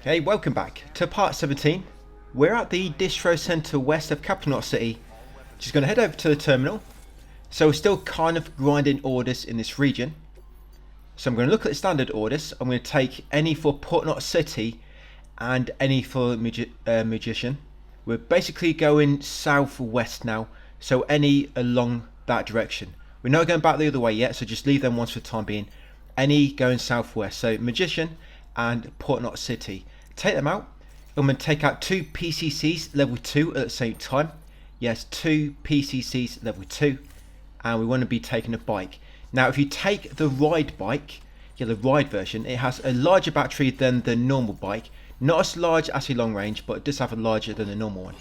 Hey, welcome back to part 17. We're at the distro centre west of Capital Knot City. Just going to head over to the terminal. So we're still kind of grinding orders in this region. So I'm going to look at the standard orders. I'm going to take any for Port Knot City and any for Magician. We're basically going southwest now, so any along that direction. We're not going back the other way yet, so just leave them ones for the time being. Any going southwest, so Magician and Port Knot City. Take them out. I'm going to take out 2 PCCs level 2 at the same time. Yes, 2 PCCs level 2. And we want to be taking a bike. Now if you take the ride bike, the ride version, it has a larger battery than the normal bike. Not as large as the long range, but it does have a larger than the normal one.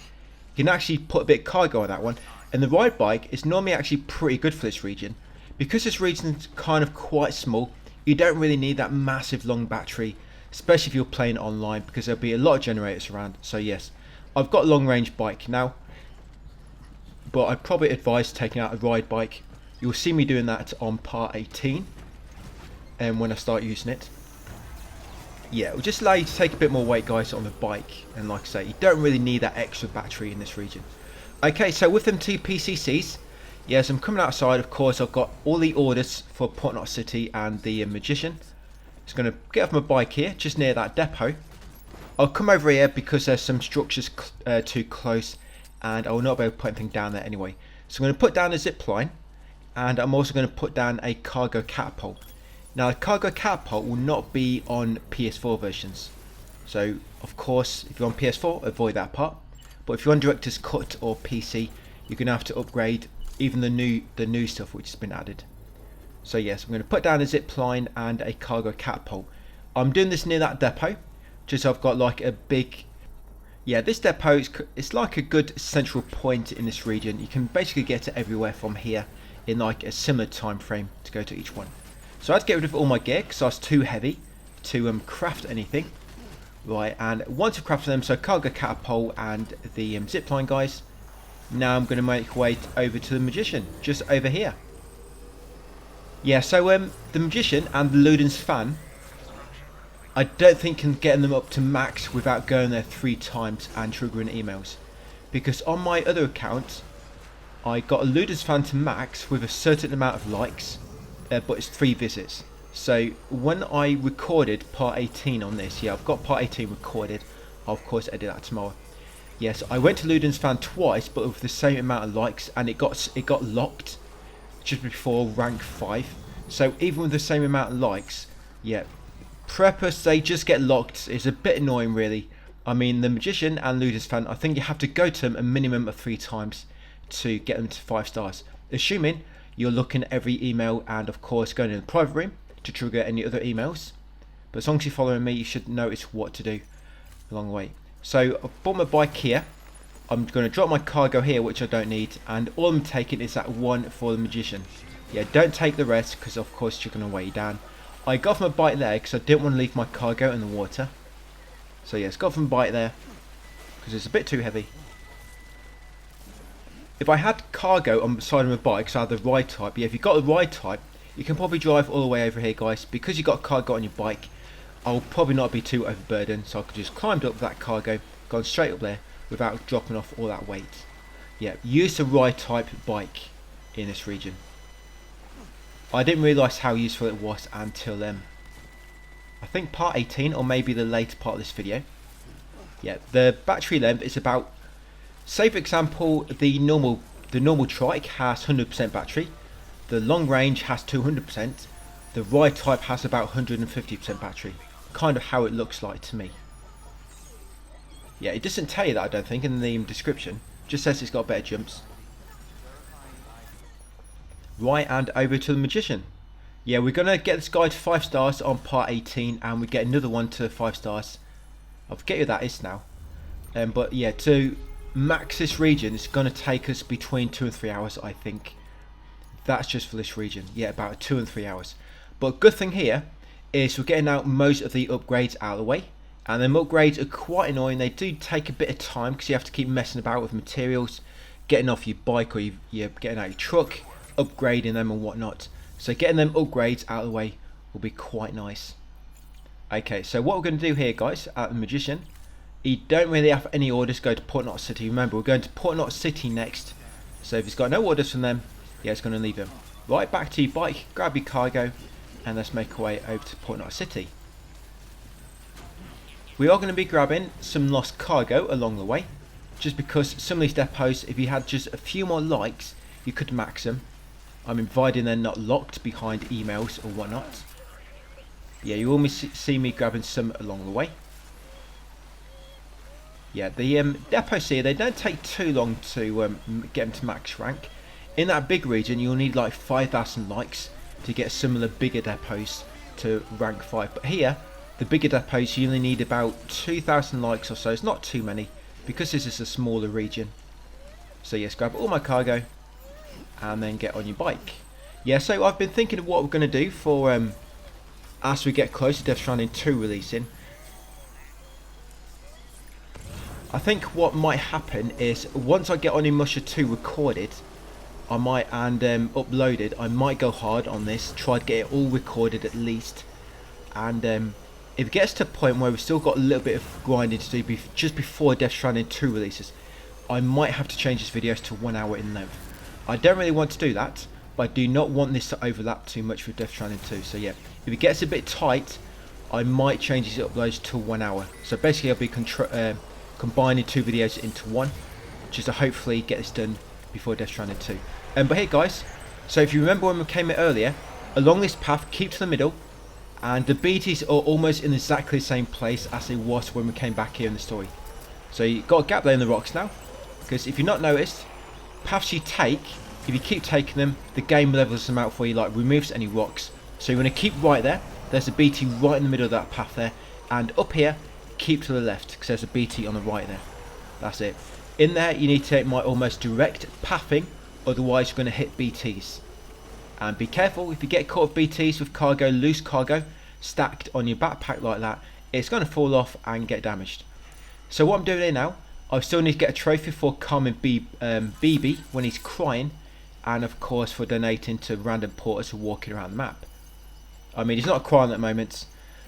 You can actually put a bit of cargo on that one. And the ride bike is normally actually pretty good for this region. Because this region's kind of quite small, you don't really need that massive long battery, especially if you're playing online, because there'll be a lot of generators around. So yes, I've got a long range bike now, but I'd probably advise taking out a ride bike. You'll see me doing that on part 18 and when I start using it. Yeah, it will just allow you to take a bit more weight, guys, on the bike. And like I say, you don't really need that extra battery in this region. Okay, so with them 2 PCCs, yes, I'm coming outside. Of course, I've got all the orders for Port Knot City and the Magician. Just going to get off my bike here, just near that depot. I'll come over here because there's some structures too close, and I will not be able to put anything down there anyway. So I'm going to put down a zip line, and I'm also going to put down a cargo catapult. Now, the cargo catapult will not be on PS4 versions. So, of course, if you're on PS4, avoid that part. But if you're on Director's Cut or PC, you're going to have to upgrade even the new stuff which has been added. So yes, I'm going to put down a zip line and a cargo catapult. I'm doing this near that depot, just so I've got like a big... Yeah, this depot it's like a good central point in this region. You can basically get to everywhere from here in like a similar time frame to go to each one. So I had to get rid of all my gear because I was too heavy to craft anything. Right, and once I've crafted them, so cargo catapult and the zip line, guys. Now I'm going to make way over to the Magician, just over here. Yeah, so the Magician and the Luden's fan, I don't think can get them up to max without going there 3 times and triggering emails. Because on my other account, I got a Luden's fan to max with a certain amount of likes, but it's 3 visits. So when I recorded part 18 on this, yeah, I've got part 18 recorded. I'll of course edit that tomorrow. Yes, I went to Luden's fan twice, but with the same amount of likes, and it got locked just before rank 5. So even with the same amount of likes, yeah, preppers, they just get locked. It's a bit annoying, really. I mean, the Magician and Luden's fan, I think you have to go to them a minimum of 3 times to get them to 5 stars, assuming you're looking at every email and of course going in the private room to trigger any other emails. But as long as you're following me, you should notice what to do along the way. So I've bought my bike here. I'm going to drop my cargo here, which I don't need, and all I'm taking is that 1 for the Magician. Yeah, don't take the rest because of course you're going to weigh you down. I got off my bike there because I didn't want to leave my cargo in the water. So yes, got off my bike there because it's a bit too heavy. If I had cargo on the side of my bike, so I had the ride type, yeah, if you've got the ride type, you can probably drive all the way over here, guys. Because you've got cargo on your bike, I'll probably not be too overburdened, so I could just climb up that cargo, gone straight up there without dropping off all that weight. Yeah, use the ride type bike in this region. I didn't realise how useful it was until I think part 18 or maybe the later part of this video. Yeah, the battery length is about, say for example, the normal trike has 100% battery, the long range has 200%, the ride type has about 150% battery. Kind of how it looks like to me. Yeah, it doesn't tell you that, I don't think, in the description. Just says it's got better jumps. Right, and over to the Magician. Yeah, we're going to get this guy to 5 stars on part 18, and we get another one to 5 stars. I forget who that is now. But yeah, to max this region, it's going to take us between 2 and 3 hours, I think. That's just for this region. Yeah, about 2 and 3 hours. But good thing here is we're getting out most of the upgrades out of the way. And them upgrades are quite annoying. They do take a bit of time because you have to keep messing about with materials, getting off your bike or you're getting out your truck, upgrading them and whatnot. So getting them upgrades out of the way will be quite nice. Okay, so what we're going to do here, guys, at the Magician, he don't really have any orders to go to Port Knot City. Remember, we're going to Port Knot City next. So if he's got no orders from them, yeah, it's going to leave him. Right, back to your bike, grab your cargo, and let's make our way over to Port Knot City. We are going to be grabbing some lost cargo along the way, just because some of these depots, if you had just a few more likes, you could max them. I'm providing they're not locked behind emails or whatnot. Yeah, you will see me grabbing some along the way. Yeah, the depots here, they don't take too long to get them to max rank. In that big region, you'll need like 5,000 likes to get some of the bigger depots to rank 5. But here, the bigger depots, you only need about 2,000 likes or so. It's not too many, because this is a smaller region. So yes, grab all my cargo and then get on your bike. Yeah, so I've been thinking of what we're going to do for as we get closer to Death Stranding 2 releasing. I think what might happen is once I get Onimusha 2 recorded, I might uploaded, I might go hard on this, try to get it all recorded at least, and if it gets to a point where we've still got a little bit of grinding to do just before Death Stranding 2 releases, I might have to change this videos to 1 hour in length. I don't really want to do that, but I do not want this to overlap too much with Death Stranding 2. So yeah, if it gets a bit tight, I might change these uploads to 1 hour. So basically I'll be combining 2 videos into one, just to hopefully get this done before Death Stranding 2. But here guys, so if you remember when we came in earlier, along this path, keep to the middle, and the BTs are almost in exactly the same place as it was when we came back here in the story. So you've got a gap there in the rocks now, because if you've not noticed, paths you take, if you keep taking them, the game levels them out for you, like removes any rocks. So you want to keep right there, there's a BT right in the middle of that path there, and up here, keep to the left, because there's a BT on the right there. That's it. In there, you need to take my almost direct pathing, otherwise you're going to hit BTs. And be careful, if you get caught with BTs with cargo, loose cargo, stacked on your backpack like that, it's going to fall off and get damaged. So what I'm doing here now, I still need to get a trophy for calming BB when he's crying, and of course for donating to random porters who are walking around the map. I mean, he's not crying at the moment,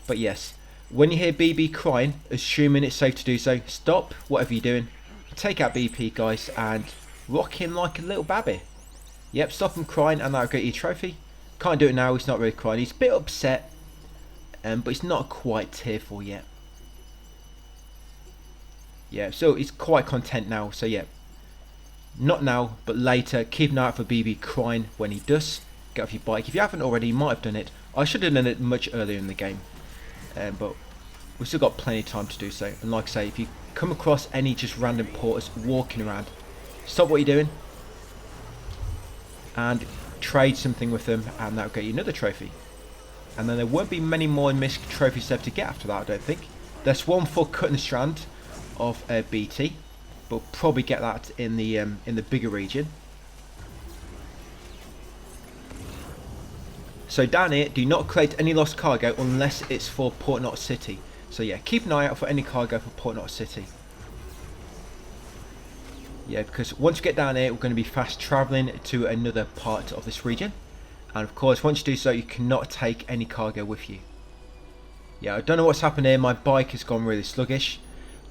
but yes, when you hear BB crying, assuming it's safe to do so, stop whatever you're doing, take out BP guys, and rock him like a little babby. Yep, stop him crying and that'll get you a trophy. Can't do it now, he's not really crying, he's a bit upset, but he's not quite tearful yet. Yeah, so he's quite content now, so yeah. Not now, but later, keep an eye out for BB crying when he does. Get off your bike. If you haven't already, you might have done it. I should have done it much earlier in the game. But we've still got plenty of time to do so. And like I say, if you come across any just random porters walking around, stop what you're doing and trade something with them, and that'll get you another trophy. And then there won't be many more missed trophies left to get after that, I don't think. There's one for cutting the strand of BT, but we'll probably get that in the bigger region. So down here, do not collect any lost cargo unless it's for Port Knot City. So yeah, keep an eye out for any cargo for Port Knot City. Yeah, because once we get down here, we're going to be fast travelling to another part of this region. And of course, once you do so, you cannot take any cargo with you. Yeah, I don't know what's happened here. My bike has gone really sluggish.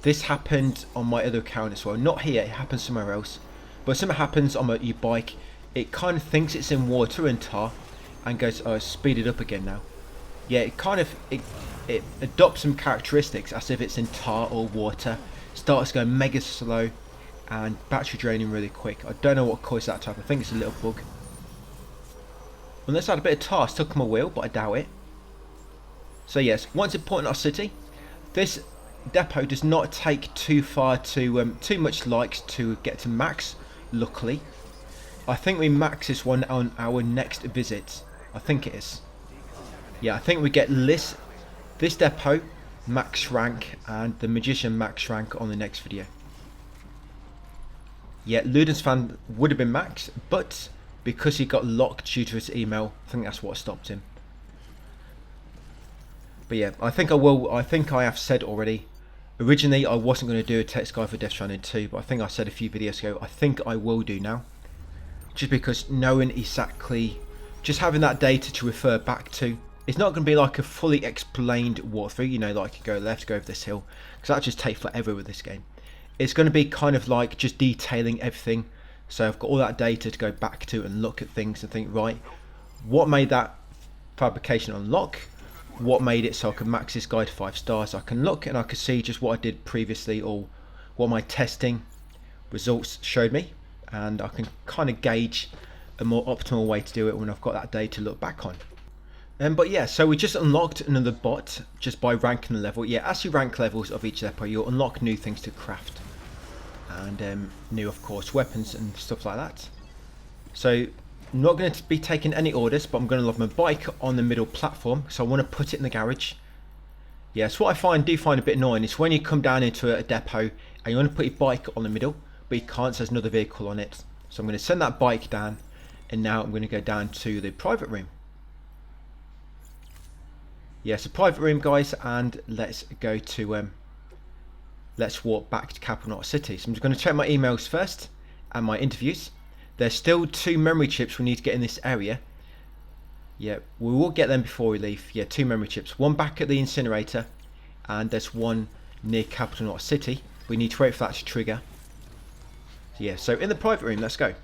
This happened on my other account as well. Not here, it happened somewhere else. But something happens on your bike. It kind of thinks it's in water and tar and goes, oh, speed it up again now. Yeah, it kind of, it adopts some characteristics as if it's in tar or water. Starts going mega slow and battery draining really quick. I don't know what caused that type. I think it's a little bug. Unless I had a bit of tar stuck on my wheel, but I doubt it. So yes, once in Port Knot City, this depot does not take too far to too much likes to get to max, luckily. I think we max this one on our next visit. I think it is. Yeah, I think we get this depot max rank and the Magician max rank on the next video. Yeah, Luden's fan would have been max, but because he got locked due to his email, I think that's what stopped him. But yeah, I think I have said already. Originally, I wasn't going to do a text guide for Death Stranding 2, but I think I said a few videos ago, I think I will do now. Just because knowing exactly, just having that data to refer back to, It's not going to be like a fully explained walkthrough, you know, like you go left, go over this hill, because that just takes forever with this game. It's going to be kind of like just detailing everything. So I've got all that data to go back to and look at things and think, right, what made that fabrication unlock? What made it so I can max this guy to 5 stars? I can look and I can see just what I did previously or what my testing results showed me, and I can kind of gauge a more optimal way to do it when I've got that data to look back on. But yeah, so we just unlocked another bot just by ranking the level. Yeah, as you rank levels of each depot, you'll unlock new things to craft. And new, of course, weapons and stuff like that. So, I'm not going to be taking any orders, but I'm going to load my bike on the middle platform. So I want to put it in the garage. Yeah, so what I do find a bit annoying is when you come down into a depot and you want to put your bike on the middle, but you can't, so there's another vehicle on it. So I'm going to send that bike down, and now I'm going to go down to the private room. Yeah, so private room, guys, and let's go to let's walk back to Capital Knot City. So I'm just going to check my emails first and my interviews. There's still 2 memory chips we need to get in this area. Yeah, we will get them before we leave. Yeah, 2 memory chips. One back at the incinerator, and there's one near Capital Knot City. We need to wait for that to trigger. So yeah, so in the private room, let's go.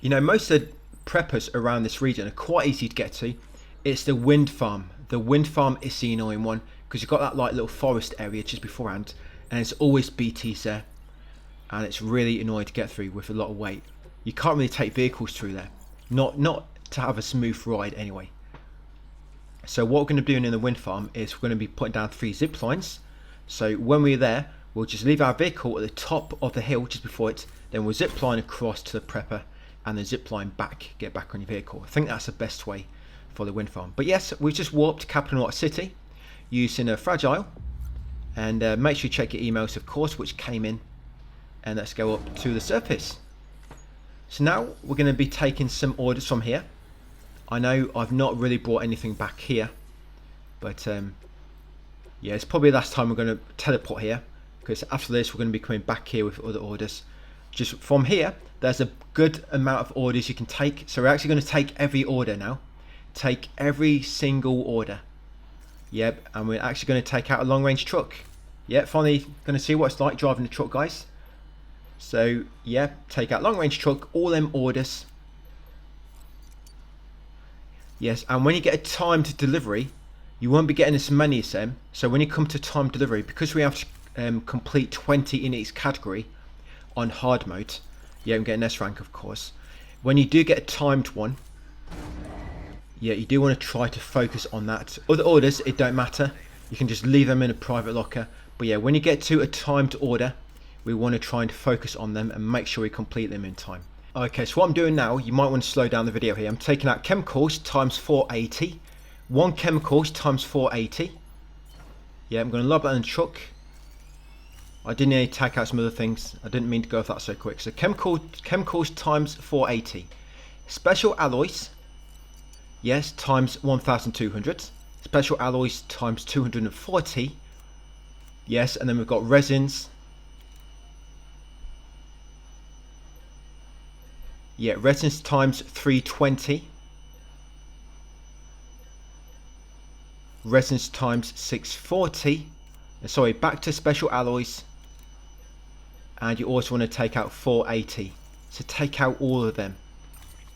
You know, most of the preppers around this region are quite easy to get to. It's the wind farm. The wind farm is the annoying one because you've got that like little forest area just beforehand, and it's always BTs there, and it's really annoying to get through with a lot of weight. You can't really take vehicles through there, not to have a smooth ride anyway. So what we're going to be doing in the wind farm is we're going to be putting down 3 zip lines. So when we're there, we'll just leave our vehicle at the top of the hill just before it, then we'll zip line across to the prepper and then zip line back, get back on your vehicle. I think that's the best way for the wind farm. But yes, we've just warped Capital Knot City using a fragile, and make sure you check your emails, of course, which came in, and let's go up to the surface. So now we're going to be taking some orders from here. I know I've not really brought anything back here, but yeah, it's probably the last time we're going to teleport here, because after this we're going to be coming back here with other orders. Just from here, there's a good amount of orders you can take, so we're actually going to take every order now. Take every single order. Yep, and we're actually going to take out a long range truck. Yep, finally going to see what it's like driving a truck, guys. So yeah, take out long range truck, all them orders. Yes, and when you get a timed delivery, you won't be getting as many as them. So when you come to timed delivery, because we have to complete 20 in each category on hard mode, yeah, I'm getting S rank, of course. When you do get a timed one, yeah, you do want to try to focus on that. Other orders, it don't matter. You can just leave them in a private locker. But yeah, when you get to a timed order, we want to try and focus on them and make sure we complete them in time. Okay, so what I'm doing now, you might want to slow down the video here. I'm taking out chemicals times 480. 1 chemicals times 480. Yeah, I'm going to lob that in the truck. I didn't need to take out some other things. I didn't mean to go off that so quick. So chemicals times 480. Special alloys, yes, times 1200. Special alloys times 240. Yes, and then we've got resins. Yeah, resins times 320. Resins times 640. Sorry, back to special alloys. And you also want to take out 480. So take out all of them.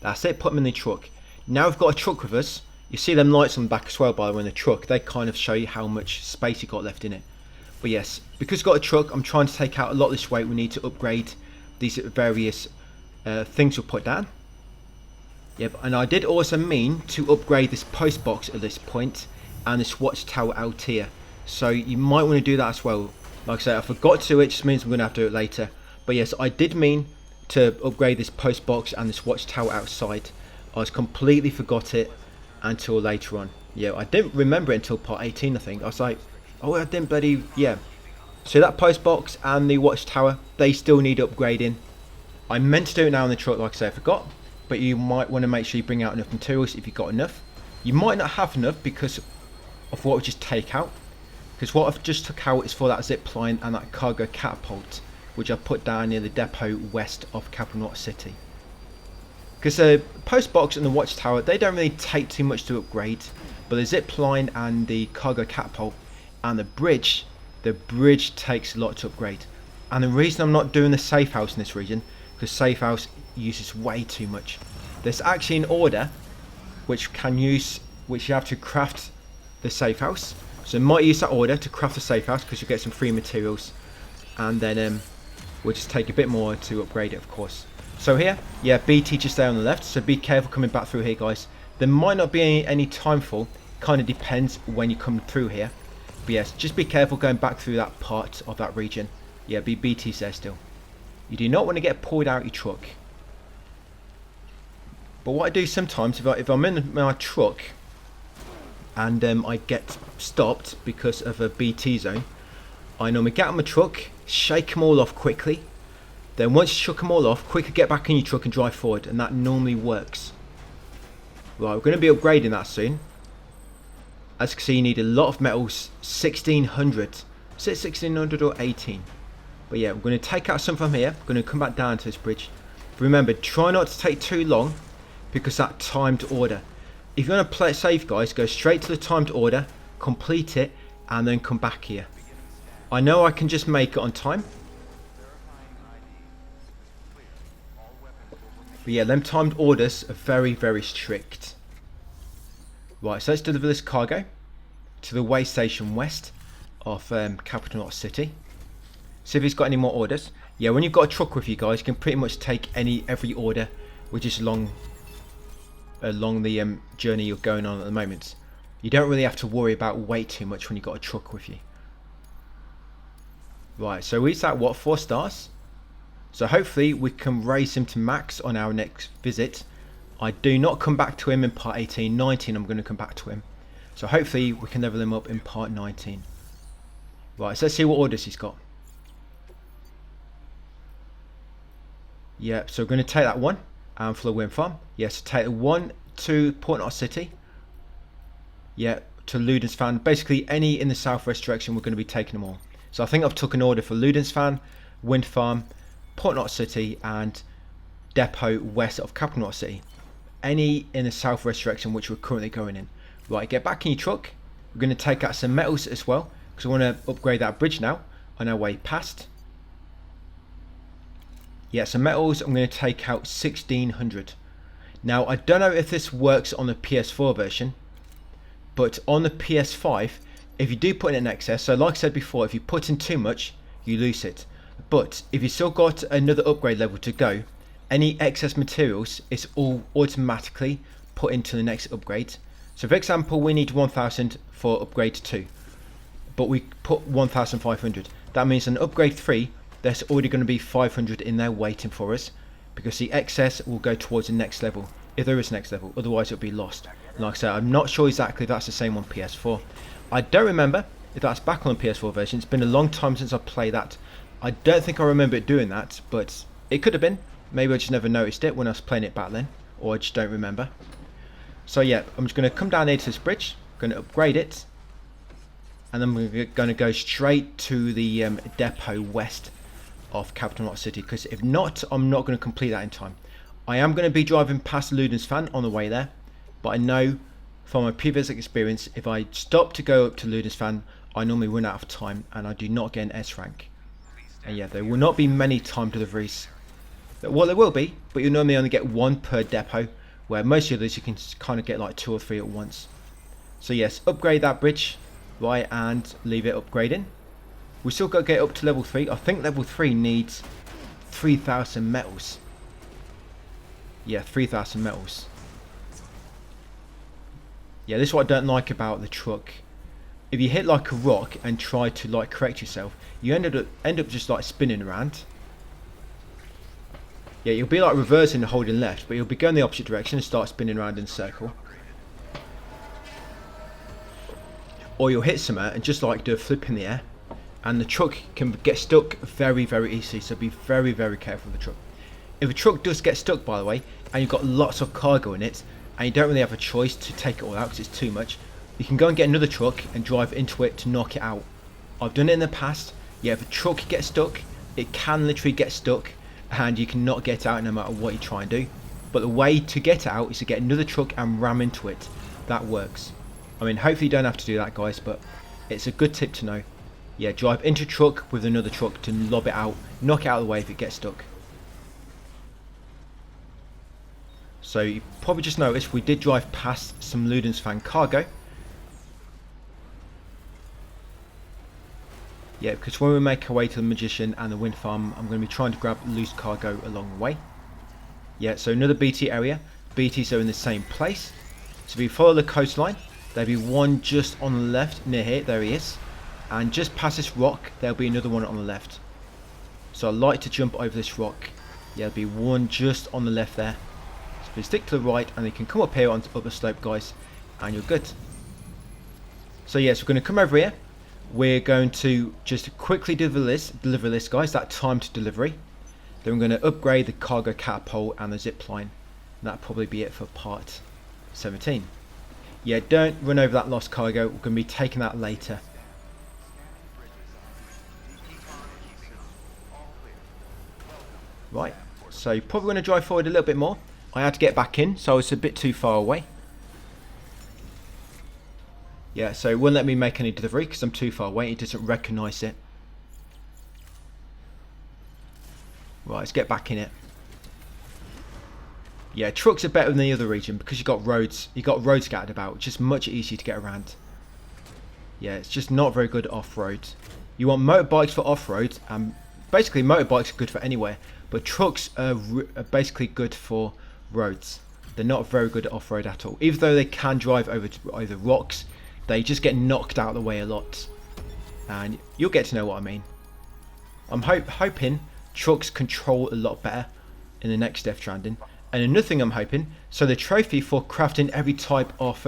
That's it, put them in the truck. Now we've got a truck with us. You see them lights on the back as well, by the way, in the truck. They kind of show you how much space you got left in it. But yes, because we've got a truck, I'm trying to take out a lot of this weight. We need to upgrade these various things we'll put down. Yep, and I did also mean to upgrade this post box at this point and this watchtower out here. So you might want to do that as well. Like I said, I forgot to, it just means I'm going to have to do it later. But yes, I did mean to upgrade this post box and this watchtower outside. I was completely forgot it until later on. Yeah, I didn't remember it until part 18, I think. I was like, oh, I didn't bloody, yeah. So that post box and the watchtower, they still need upgrading. I meant to do it now on the truck, like I said, I forgot. But you might want to make sure you bring out enough materials if you've got enough. You might not have enough because of what we just take out. Because what I've just took out is for that zip line and that cargo catapult, which I put down near the depot west of Capital Knot City. Because the post box and the watchtower, they don't really take too much to upgrade, but the zip line and the cargo catapult and the bridge takes a lot to upgrade. And the reason I'm not doing the safe house in this region, because safe house uses way too much. There's actually an order which you have to craft the safe house. So I might use that order to craft the safe house because you get some free materials, and then we'll just take a bit more to upgrade it, of course. So here, yeah, BT just there on the left, so be careful coming back through here, guys. There might not be any timefall, kind of depends when you come through here. But yes, just be careful going back through that part of that region. Yeah, BT's there still. You do not want to get pulled out your truck. But what I do sometimes, if I'm in my truck and I get stopped because of a BT zone, I normally get out of my truck, shake them all off quickly. Then once you shook them all off, quickly get back in your truck and drive forward, and that normally works. Right, we're going to be upgrading that soon. As you can see, you need a lot of metals, 1600. Is it 1600 or 18? But yeah, we're going to take out some from here. We're going to come back down to this bridge. But remember, try not to take too long, because that timed order. If you want to play it safe, guys, go straight to the timed order, complete it, and then come back here. I know I can just make it on time. But yeah, them timed orders are very, very strict. Right, so let's deliver this cargo to the way station west of Capital Knot City. See if he's got any more orders. Yeah, when you've got a truck with you guys, you can pretty much take every order which is along the journey you're going on at the moment. You don't really have to worry about weight too much when you've got a truck with you. Right, so he's at what, 4 stars? So hopefully we can raise him to max on our next visit. I do not come back to him in part 18. 19 I'm going to come back to him. So hopefully we can level him up in part 19. Right, so let's see what orders he's got. Yep, so we're going to take that one for the wind farm. Yes, take the one to Port Knot City. Yeah, to Ludensfan. Basically any in the southwest direction, we're going to be taking them all. So I think I've took an order for Ludensfan, wind farm, Port Knot City, and depot west of Capital Knot City. Any in the southwest direction which we're currently going in. Right, get back in your truck. We're going to take out some metals as well, because we want to upgrade that bridge now on our way past. Yeah, some metals. I'm going to take out 1600. Now I don't know if this works on the PS4 version, but on the PS5, if you do put in an excess, so like I said before, if you put in too much, you lose it. But if you still got another upgrade level to go, any excess materials is all automatically put into the next upgrade. So for example, we need 1000 for upgrade 2, but we put 1500. That means on upgrade 3, there's already going to be 500 in there waiting for us, because the excess will go towards the next level, if there is next level, otherwise it'll be lost. And like I said, I'm not sure exactly if that's the same on PS4. I don't remember if that's back on the PS4 version. It's been a long time since I played that. I don't think I remember it doing that, but it could have been. Maybe I just never noticed it when I was playing it back then, or I just don't remember. So yeah, I'm just going to come down here to this bridge, going to upgrade it, and then we're going to go straight to the depot west of Capital Knot City, because if not, I'm not going to complete that in time. I am going to be driving past Ludensfan on the way there, but I know from my previous experience, if I stop to go up to Ludensfan, I normally run out of time and I do not get an S rank. And yeah, there will not be many time deliveries. Well, there will be, but you'll normally only get 1 per depot, where most of those you can kind of get like 2 or 3 at once. So yes, upgrade that bridge, right, and leave it upgrading. We still got to get up to level 3. I think level 3 needs 3000 metals. Yeah, 3000 metals. Yeah, this is what I don't like about the truck. If you hit like a rock and try to like correct yourself, you end up just like spinning around. Yeah, you'll be like reversing and holding left, but you'll be going the opposite direction and start spinning around in a circle. Or you'll hit somewhere and just like do a flip in the air, and the truck can get stuck very, very easily, so be very, very careful with the truck. If a truck does get stuck, by the way, and you've got lots of cargo in it, and you don't really have a choice to take it all out because it's too much, you can go and get another truck and drive into it to knock it out. I've done it in the past. Yeah, if a truck gets stuck, it can literally get stuck and you cannot get out no matter what you try and do. But the way to get out is to get another truck and ram into it. That works. I mean, hopefully you don't have to do that, guys, but it's a good tip to know. Yeah, drive into a truck with another truck to lob it out, knock it out of the way if it gets stuck. So you probably just noticed we did drive past some Ludensfang cargo. Yeah, because when we make our way to the Magician and the Wind Farm, I'm going to be trying to grab loose cargo along the way. Yeah, so another BT area. BTs are in the same place. So if we follow the coastline, there'll be one just on the left near here. There he is. And just past this rock, there'll be another one on the left. So I like to jump over this rock. Yeah, there'll be one just on the left there. So if you stick to the right, and you can come up here on the slope, guys, and you're good. So yes, we're going to come over here. We're going to just quickly deliver this, guys, that timed delivery. Then we're going to upgrade the cargo catapult and the zip line. And that'll probably be it for part 17. Yeah, don't run over that lost cargo. We're going to be taking that later. Right, so you're probably going to drive forward a little bit more. I had to get back in, so it's a bit too far away. Yeah, so it wouldn't let me make any delivery because I'm too far away. It doesn't recognise it. Right, let's get back in it. Yeah, trucks are better than the other region because you've got roads. You've got roads scattered about, which is much easier to get around. Yeah, it's just not very good off-road. You want motorbikes for off-road, and basically motorbikes are good for anywhere, but trucks are basically good for roads. They're not very good at off-road at all. Even though they can drive over rocks, they just get knocked out of the way a lot. And you'll get to know what I mean. I'm hoping trucks control a lot better in the next Death Stranding. And another thing I'm hoping, so the trophy for crafting every type of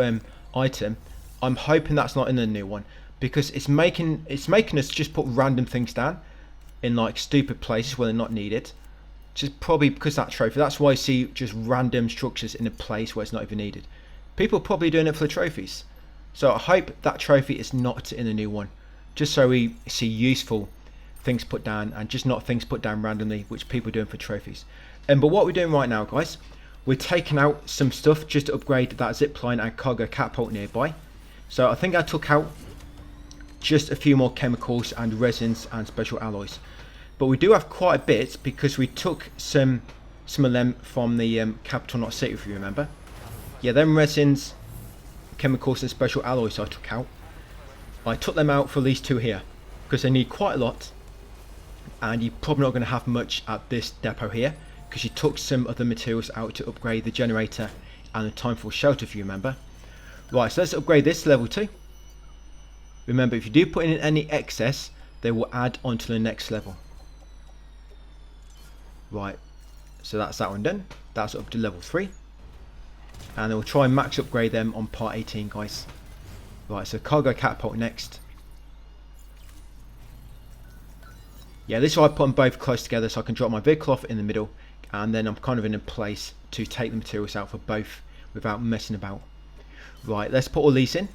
item, I'm hoping that's not in the new one, because it's making us just put random things down in like stupid places where they're not needed. Just probably because that trophy. That's why I see just random structures in a place where it's not even needed. People are probably doing it for the trophies. So I hope that trophy is not in the new one, just so we see useful things put down and just not things put down randomly, which people are doing for trophies. But what we're doing right now, guys, we're taking out some stuff just to upgrade that zipline and cargo catapult nearby. So I think I took out just a few more chemicals and resins and special alloys. But we do have quite a bit because we took some of them from the capital, not city, if you remember. Yeah, them resins, chemicals and special alloys I took out. I took them out for these two here because they need quite a lot, and you're probably not going to have much at this depot here because you took some of the materials out to upgrade the generator and the time for shelter, if you remember. Right, so let's upgrade this to level 2. Remember, if you do put in any excess, they will add on to the next level. Right, so that's that one done. That's up to level 3. And then we'll try and max upgrade them on part 18, guys. Right, so cargo catapult next. Yeah, this is why I put them both close together so I can drop my vehicle off in the middle, and then I'm kind of in a place to take the materials out for both without messing about. Right, let's put all these in.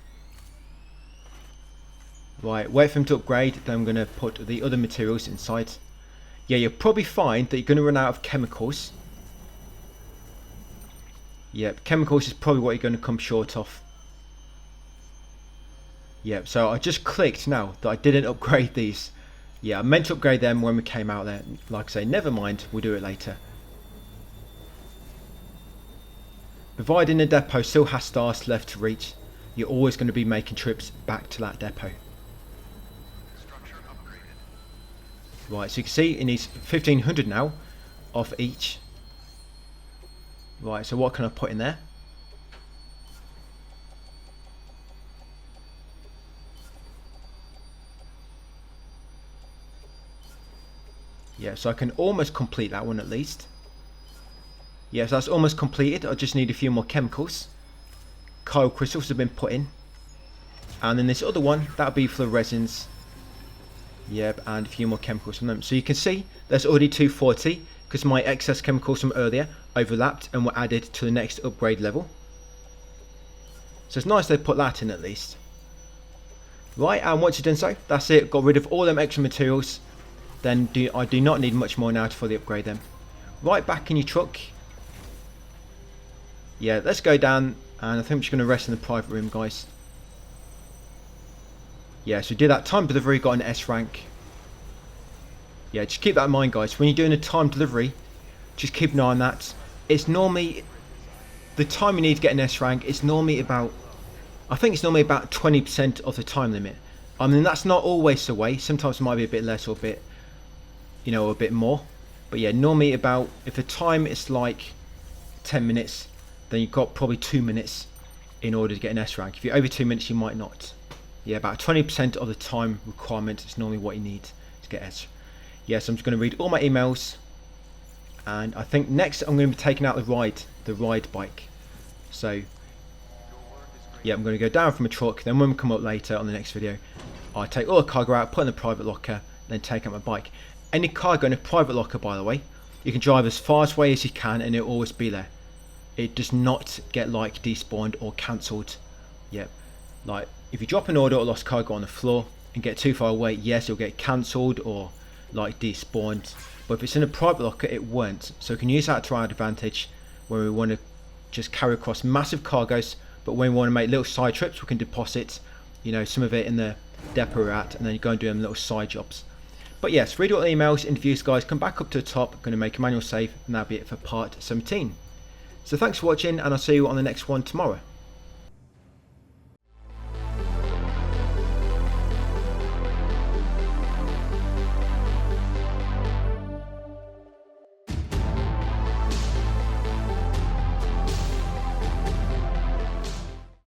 Right, wait for them to upgrade, then I'm going to put the other materials inside. Yeah, you'll probably find that you're going to run out of chemicals. Yep, chemicals is probably what you're going to come short of. Yep, so I just clicked now that I didn't upgrade these. Yeah, I meant to upgrade them when we came out there. Like I say, never mind, we'll do it later. Providing the depot still has stars left to reach, you're always going to be making trips back to that depot. Right, so you can see it needs 1500 now off each. Right, so what can I put in there? Yeah, so I can almost complete that one at least. Yes, that's almost completed. I just need a few more chemicals. Coal crystals have been put in. And then this other one, that'll be for the resins. Yep, and a few more chemicals from them. So you can see there's already 240 because my excess chemicals from earlier overlapped and were added to the next upgrade level. So it's nice they put that in at least. Right, and once you've done so, that's it. Got rid of all them extra materials. then I do not need much more now to fully upgrade them. Right back in your truck. Yeah, let's go down, and I think I'm just going to rest in the private room, guys. Yeah, so we did that time delivery, got an S rank. Yeah, just keep that in mind, guys. When you're doing a time delivery, just keep an eye on that. It's normally, the time you need to get an S rank is normally about, I think it's normally about 20% of the time limit. I mean, that's not always the way. Sometimes it might be a bit less or a bit, you know, a bit more. But yeah, normally about, if the time is like 10 minutes, then you've got probably 2 minutes in order to get an S rank. If you're over 2 minutes, you might not. Yeah, about 20% of the time requirement is normally what you need to get S. Yeah, so I'm just going to read all my emails. And I think next I'm going to be taking out the ride bike. So yeah, I'm going to go down from a truck. Then when we come up later on the next video, I take all the cargo out, put in the private locker, then take out my bike. Any cargo in a private locker, by the way, you can drive as far away as you can and it'll always be there. It does not get like despawned or cancelled. Yep. Like if you drop an order or lost cargo on the floor and get too far away, yes, it'll get cancelled or like despawned. But if it's in a private locker, it won't. So we can use that to our advantage when we want to just carry across massive cargoes. But when we want to make little side trips, we can deposit, you know, some of it in the depot we're at, and then you go and do them little side jobs. But yes, read all the emails, interviews, guys. Come back up to the top. I'm going to make a manual save, and that'll be it for part 17. So thanks for watching, and I'll see you on the next one tomorrow.